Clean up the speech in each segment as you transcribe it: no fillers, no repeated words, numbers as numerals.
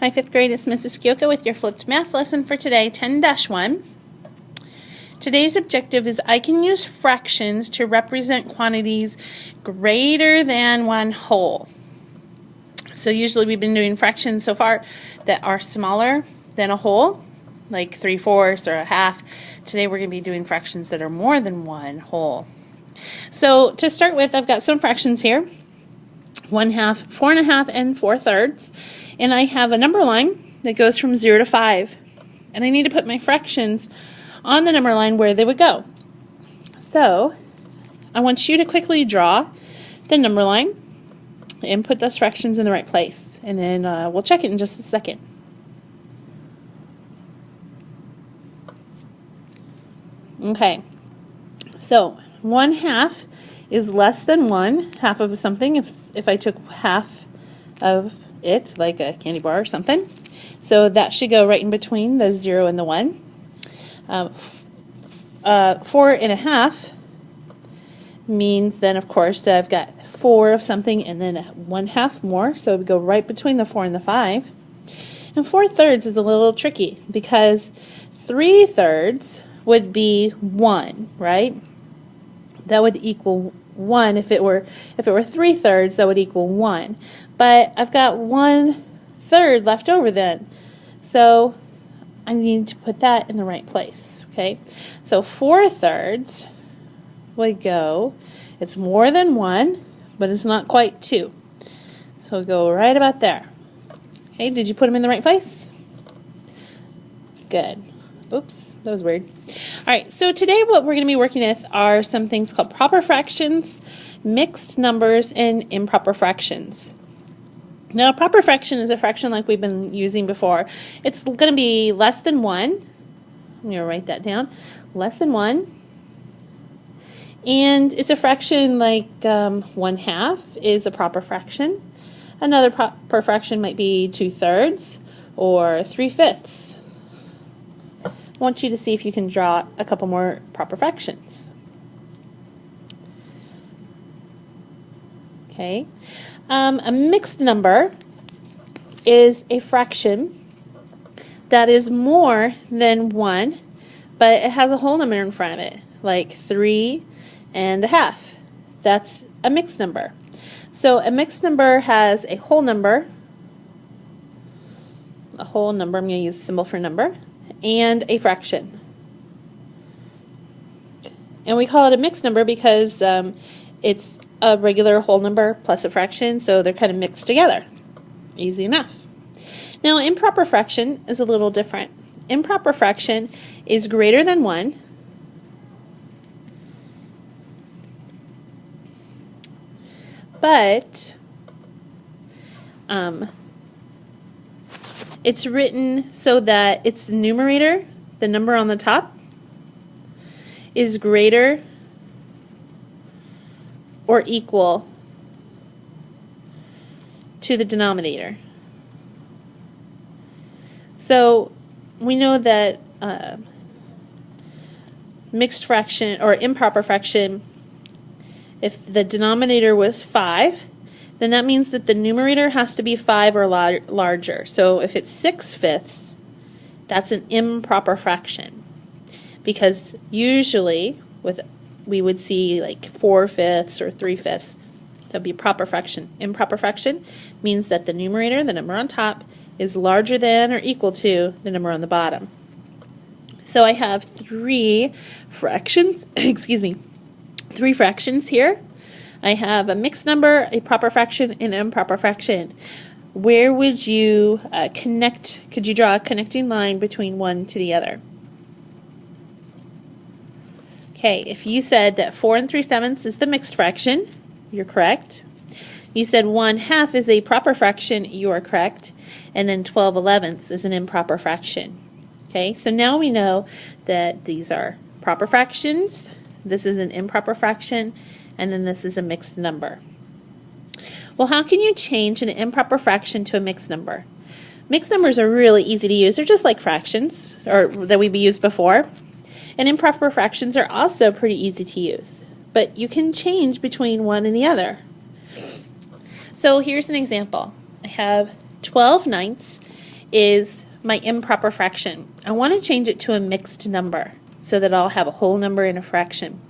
Hi, 5th grade. It's Mrs. Kyoka with your flipped math lesson for today, 10-1. Today's objective is I can use fractions to represent quantities greater than one whole. So usually we've been doing fractions so far that are smaller than a whole, like 3/4 or a half. Today we're going to be doing fractions that are more than one whole. So to start with, I've got some fractions here. 1/2, 4 1/2, and 4/3. And I have a number line that goes from 0 to 5. And I need to put my fractions on the number line where they would go. So I want you to quickly draw the number line and put those fractions in the right place. And then we'll check it in just a second. Okay, so 1/2 is less than 1 half of something if I took half of it, like a candy bar or something. So that should go right in between the 0 and the 1. 4 1/2 means then, of course, that I've got 4 of something and then 1/2 more, so it would go right between the 4 and the 5. And 4/3 is a little tricky because 3/3 would be 1, right? That would equal 1. If it were 3/3, that would equal 1. But I've got 1/3 left over then, so I need to put that in the right place. Okay, so 4/3 would go. It's more than 1, but it's not quite 2. So it'll go right about there. Okay, did you put them in the right place? Good. Oops, that was weird. Alright, so today what we're going to be working with are some things called proper fractions, mixed numbers, and improper fractions. Now, a proper fraction is a fraction like we've been using before. It's going to be less than 1. I'm going to write that down. Less than 1. And it's a fraction like 1/2 is a proper fraction. Another proper fraction might be 2/3 or 3/5. I want you to see if you can draw a couple more proper fractions. Okay. A mixed number is a fraction that is more than 1, but it has a whole number in front of it, like 3 1/2. That's a mixed number. So a mixed number has a whole number. I'm going to use a symbol for number, and a fraction. And we call it a mixed number because it's a regular whole number plus a fraction, so they're kind of mixed together. Easy enough. Now, improper fraction is a little different. Improper fraction is greater than 1, but it's written so that its numerator, the number on the top, is greater or equal to the denominator. So we know that mixed fraction or improper fraction, if the denominator was 5, then that means that the numerator has to be 5 or larger. So if it's 6/5, that's an improper fraction, because usually we would see like 4/5 or 3/5. That would be proper fraction. Improper fraction means that the numerator, the number on top, is larger than or equal to the number on the bottom. So I have 3 fractions, three fractions here. I have a mixed number, a proper fraction, and an improper fraction. Where would you connect? Could you draw a connecting line between one to the other? Okay, if you said that 4 3/7 is the mixed fraction, you're correct. You said 1/2 is a proper fraction, you are correct. And then 12/11 is an improper fraction. Okay, so now we know that these are proper fractions, this is an improper fraction, and then this is a mixed number. Well, how can you change an improper fraction to a mixed number? Mixed numbers are really easy to use. They're just like fractions or that we've used before. And improper fractions are also pretty easy to use. But you can change between one and the other. So here's an example. I have 12 ninths is my improper fraction. I want to change it to a mixed number so that I'll have a whole number and a fraction.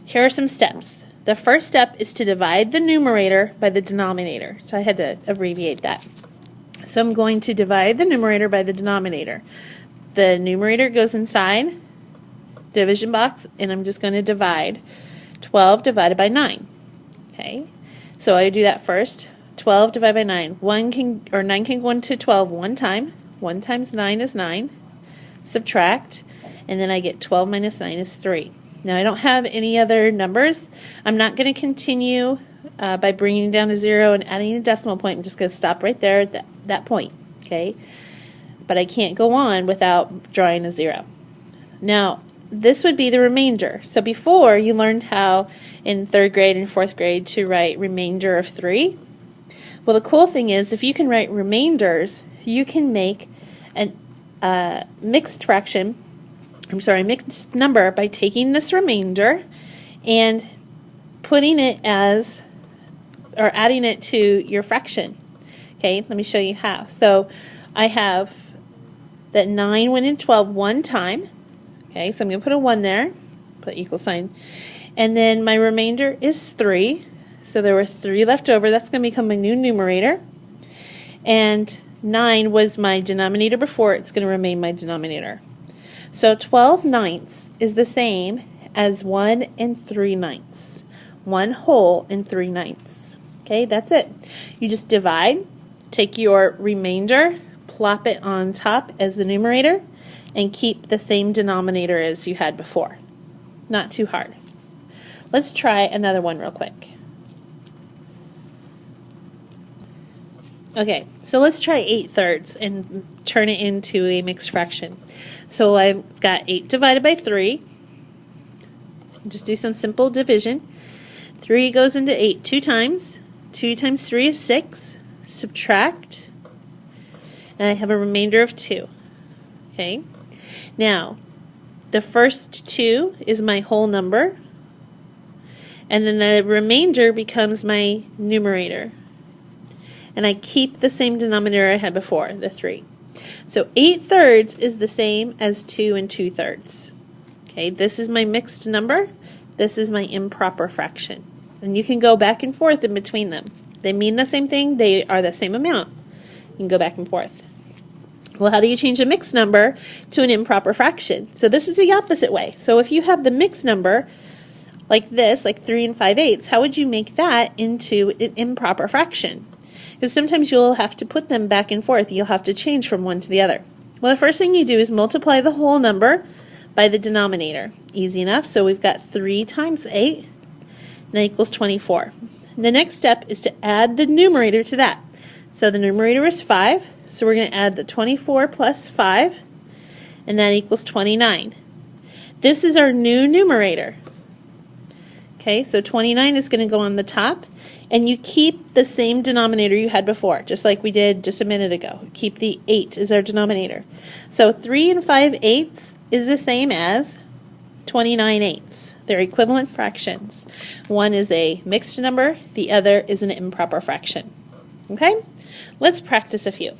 Here are some steps. The first step is to divide the numerator by the denominator. So I had to abbreviate that. So I'm going to divide the numerator by the denominator. The numerator goes inside the division box, and I'm just going to divide 12 divided by 9. Okay, so I do that first. 12 divided by 9. 9 can go into 12 one time. 1 times 9 is 9. Subtract, and then I get 12 minus 9 is 3. Now I don't have any other numbers. I'm not going to continue by bringing it down to 0 and adding a decimal point. I'm just going to stop right there at that point. Okay, but I can't go on without drawing a 0. Now this would be the remainder. So before, you learned how in 3rd grade and 4th grade to write remainder of 3. Well, the cool thing is if you can write remainders, you can make a mixed number by taking this remainder and putting it as, or adding it to your fraction. Okay, let me show you how. So I have that 9 went in 12 one time. Okay, so I'm going to put a 1 there, put equal sign. And then my remainder is 3. So there were 3 left over. That's going to become my new numerator. And 9 was my denominator before. It's going to remain my denominator. So 12 ninths is the same as 1 3 ninths. 1 whole and 3 ninths. Okay, that's it. You just divide, take your remainder, plop it on top as the numerator, and keep the same denominator as you had before. Not too hard. Let's try another one real quick. Okay, so let's try 8/3 and turn it into a mixed fraction. So I've got 8 divided by 3. Just do some simple division. 3 goes into 8 2 times. 2 times 3 is 6. Subtract. And I have a remainder of 2. Okay. Now, the first 2 is my whole number. And then the remainder becomes my numerator. And I keep the same denominator I had before, the 3. So 8/3 is the same as 2 2/3. Okay, this is my mixed number. This is my improper fraction. And you can go back and forth in between them. They mean the same thing. They are the same amount. You can go back and forth. Well, how do you change a mixed number to an improper fraction? So this is the opposite way. So if you have the mixed number like this, like 3 5/8, how would you make that into an improper fraction? Because sometimes you'll have to put them back and forth. You'll have to change from one to the other. Well, the first thing you do is multiply the whole number by the denominator. Easy enough. So we've got 3 times 8, and that equals 24. The next step is to add the numerator to that. So the numerator is 5, so we're going to add the 24 plus 5, and that equals 29. This is our new numerator. Okay, so 29 is going to go on the top, and you keep the same denominator you had before, just like we did just a minute ago. Keep the 8 as our denominator. So 3 5/8 is the same as 29/8. They're equivalent fractions. One is a mixed number, the other is an improper fraction. Okay, let's practice a few.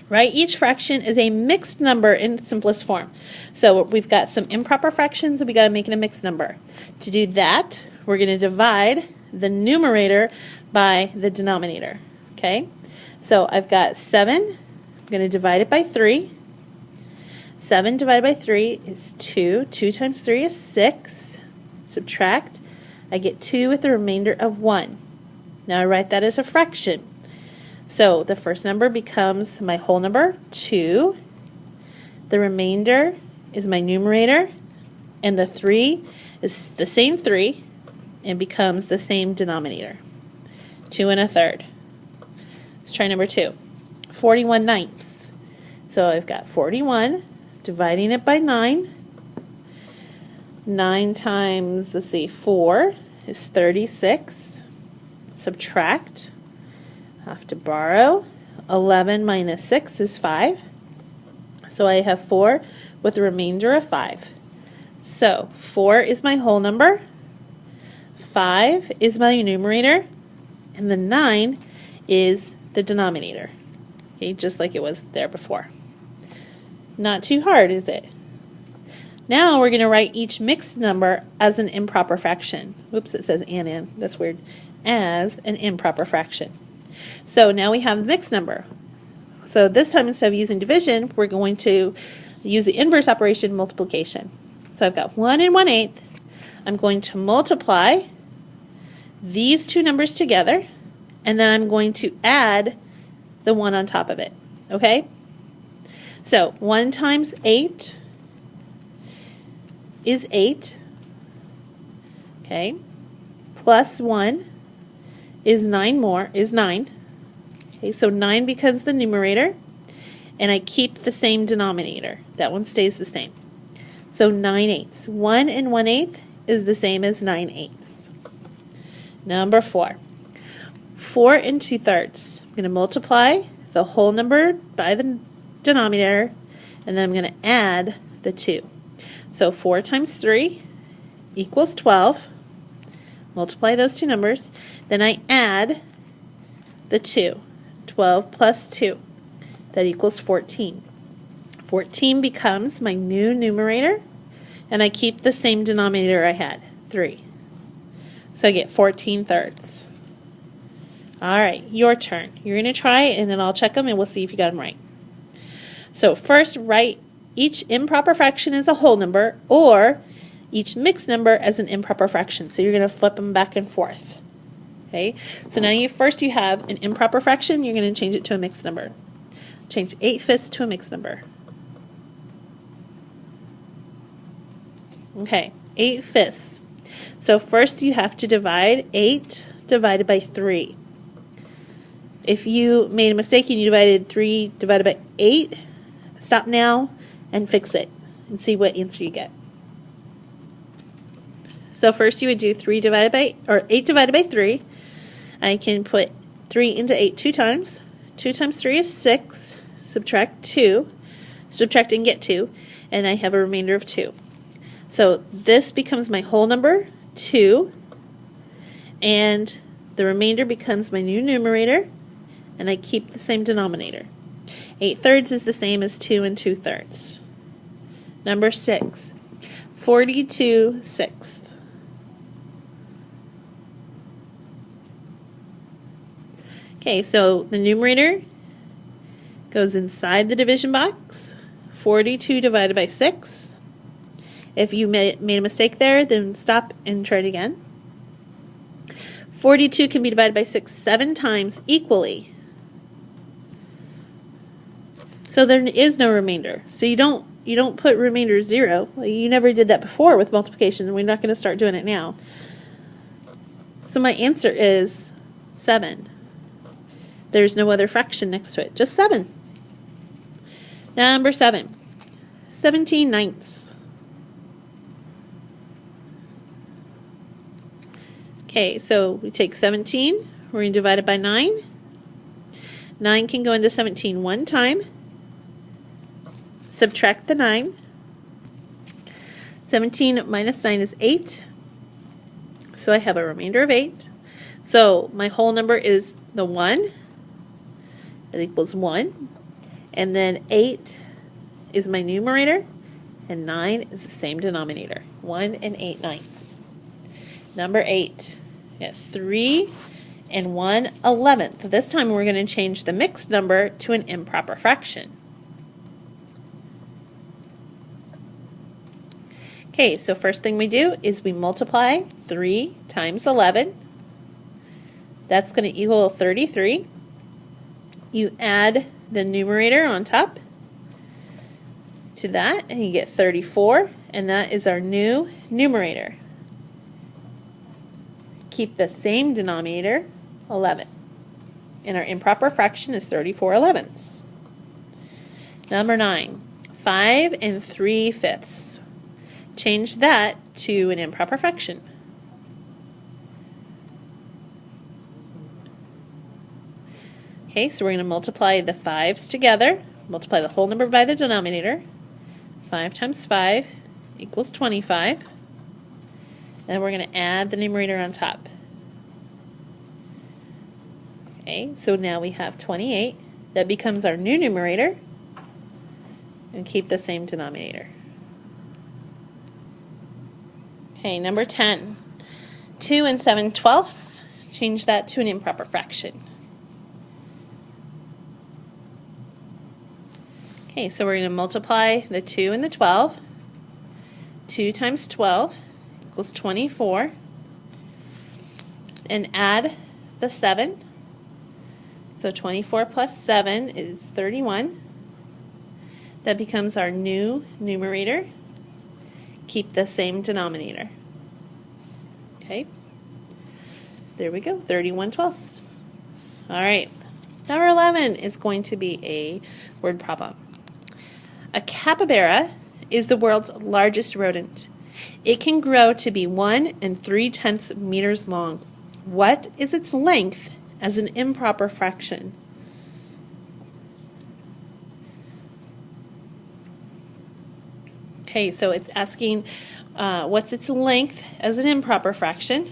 Right, each fraction is a mixed number in simplest form. So we've got some improper fractions, and we got to make it a mixed number. To do that, we're going to divide the numerator by the denominator. Okay, so I've got 7. I'm going to divide it by 3. 7 divided by 3 is 2. 2 times 3 is 6. Subtract. I get 2 with the remainder of 1. Now I write that as a fraction. So the first number becomes my whole number, 2. The remainder is my numerator, and the 3 is the same 3 and becomes the same denominator, 2 1/3. Let's try number 2. 41 ninths. So I've got 41, dividing it by 9. 9 times, let's see, 4 is 36. Subtract. Have to borrow. 11 minus 6 is 5. So I have 4 with a remainder of 5. So 4 is my whole number, 5 is my numerator, and the 9 is the denominator. Okay, just like it was there before. Not too hard, is it? Now we're going to write each mixed number as an improper fraction. Oops, it says and. That's weird. As an improper fraction. So now we have the mixed number. So this time, instead of using division, we're going to use the inverse operation, multiplication. So I've got 1 and 1/8. I'm going to multiply these two numbers together, and then I'm going to add the 1 on top of it. Okay? So 1 times 8 is 8. Okay? Plus 1 is 9 more, is 9. Okay, so 9 becomes the numerator, and I keep the same denominator. That one stays the same. So 9/8. 1 and 1/8 is the same as 9/8. Number 4. 4 and 2/3. I'm going to multiply the whole number by the denominator, and then I'm going to add the 2. So 4 times 3 equals 12. Multiply those two numbers. Then I add the 2. 12 plus 2. That equals 14. 14 becomes my new numerator, and I keep the same denominator I had, 3. So I get 14/3. All right, your turn. You're going to try, and then I'll check them, and we'll see if you got them right. So first, write each improper fraction as a whole number, or each mixed number as an improper fraction. So you're going to flip them back and forth. Okay, so now you have an improper fraction. You're going to change it to a mixed number. Change 8/5 to a mixed number. Okay, 8/5. So first you have to divide 8 divided by 3. If you made a mistake and you divided 3 divided by 8, stop now and fix it and see what answer you get. So first you would do 8 divided by 3. I can put 3 into 8 2 times. 2 times 3 is 6. Subtract 2. Subtract and get 2. And I have a remainder of 2. So this becomes my whole number, 2. And the remainder becomes my new numerator. And I keep the same denominator. 8/3 is the same as 2 and 2/3. Number 6. 42/6. Okay, so the numerator goes inside the division box. 42 divided by 6. If you made a mistake there, then stop and try it again. 42 can be divided by 6 7 times equally. So there is no remainder. So you don't put remainder 0. You never did that before with multiplication, and we're not going to start doing it now. So my answer is 7. There's no other fraction next to it, just 7. Number 7. 17/9. Okay, so we take 17, we're going to divide it by 9. 9 can go into 17 one time. Subtract the 9. 17 minus 9 is 8. So I have a remainder of 8. So my whole number is the 1. That equals 1. And then 8 is my numerator. And 9 is the same denominator. 1 and 8/9. Number 8. We have 3 and 1/11. This time we're going to change the mixed number to an improper fraction. Okay, so first thing we do is we multiply 3 times 11. That's going to equal 33. You add the numerator on top to that, and you get 34, and that is our new numerator. Keep the same denominator, 11. And our improper fraction is 34/11. Number 9, 5 and 3/5. Change that to an improper fraction. Okay, so we're going to multiply the 5's together, multiply the whole number by the denominator. 5 times 5 equals 25. Then we're going to add the numerator on top. Okay, so now we have 28. That becomes our new numerator, and keep the same denominator. Okay, number 10. 2 and 7/12. Change that to an improper fraction. Okay, so we're going to multiply the 2 and the 12. 2 times 12 equals 24. And add the 7. So 24 plus 7 is 31. That becomes our new numerator. Keep the same denominator. Okay, there we go, 31/12. All right, number 11 is going to be a word problem. A capybara is the world's largest rodent. It can grow to be 1 3/10 meters long. What is its length as an improper fraction? Okay, so it's asking what's its length as an improper fraction.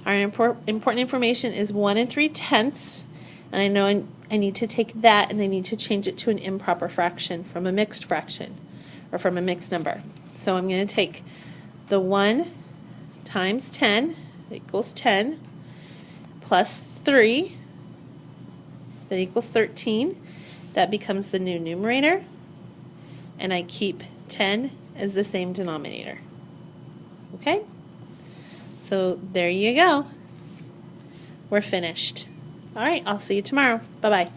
Our important information is 1 3/10, and I know I need to take that and I need to change it to an improper fraction from a mixed fraction or from a mixed number. So I'm going to take the 1 times 10, that equals 10, plus 3, that equals 13. That becomes the new numerator, and I keep 10 as the same denominator. Okay? So there you go. We're finished. All right, I'll see you tomorrow. Bye-bye.